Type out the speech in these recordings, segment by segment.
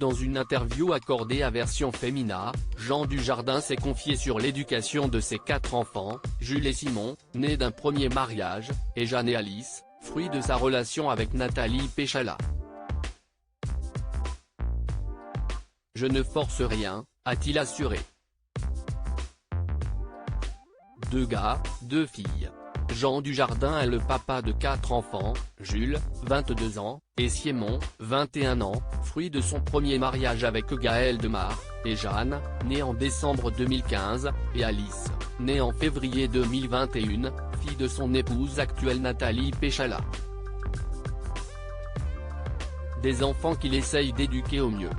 Dans une interview accordée à Version Fémina, Jean Dujardin s'est confié sur l'éducation de ses 4 enfants, Jules et Simon, nés d'un premier mariage, et Jeanne et Alice, fruit de sa relation avec Nathalie Péchala. « Je ne force rien », a-t-il assuré. 2 gars, 2 filles. Jean Dujardin est le papa de 4 enfants, Jules, 22 ans, et Simon, 21 ans, fruit de son premier mariage avec Gaël Demare, et Jeanne, née en décembre 2015, et Alice, née en février 2021, fille de son épouse actuelle Nathalie Péchala. Des enfants qu'il essaye d'éduquer au mieux.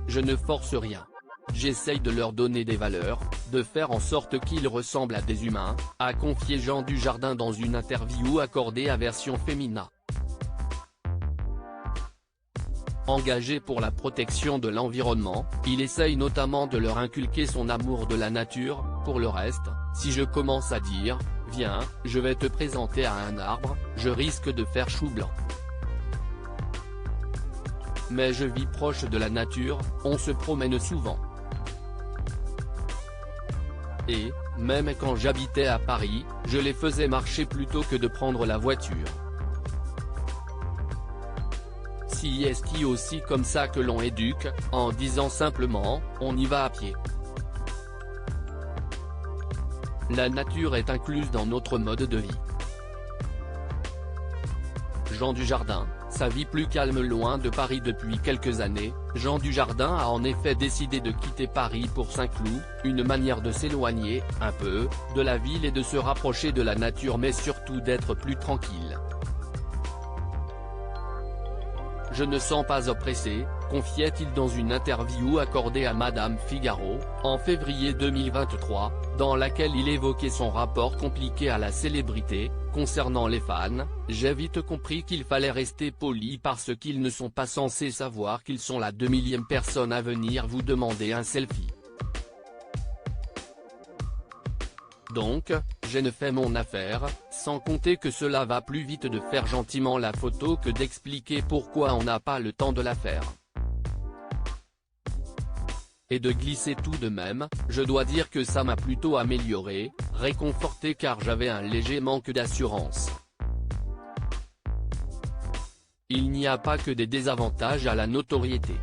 Je ne force rien. J'essaye de leur donner des valeurs, de faire en sorte qu'ils ressemblent à des humains, a confié Jean Dujardin dans une interview accordée à Version Fémina. Engagé pour la protection de l'environnement, il essaye notamment de leur inculquer son amour de la nature. Pour le reste, si je commence à dire « Viens, je vais te présenter à un arbre », je risque de faire chou blanc. Mais je vis proche de la nature, on se promène souvent. Et, même quand j'habitais à Paris, je les faisais marcher plutôt que de prendre la voiture. Si est-ce aussi comme ça que l'on éduque, en disant simplement, on y va à pied. La nature est incluse dans notre mode de vie. Jean Dujardin, sa vie plus calme loin de Paris depuis quelques années, Jean Dujardin a en effet décidé de quitter Paris pour Saint-Cloud, une manière de s'éloigner, un peu, de la ville et de se rapprocher de la nature mais surtout d'être plus tranquille. Je ne sens pas oppressé, confiait-il dans une interview accordée à Madame Figaro, en février 2023, dans laquelle il évoquait son rapport compliqué à la célébrité. Concernant les fans, j'ai vite compris qu'il fallait rester poli parce qu'ils ne sont pas censés savoir qu'ils sont la 2000e personne à venir vous demander un selfie. Donc, j'ai ne fait mon affaire, sans compter que cela va plus vite de faire gentiment la photo que d'expliquer pourquoi on n'a pas le temps de la faire. Et de glisser tout de même, je dois dire que ça m'a plutôt amélioré, réconforté car j'avais un léger manque d'assurance. Il n'y a pas que des désavantages à la notoriété.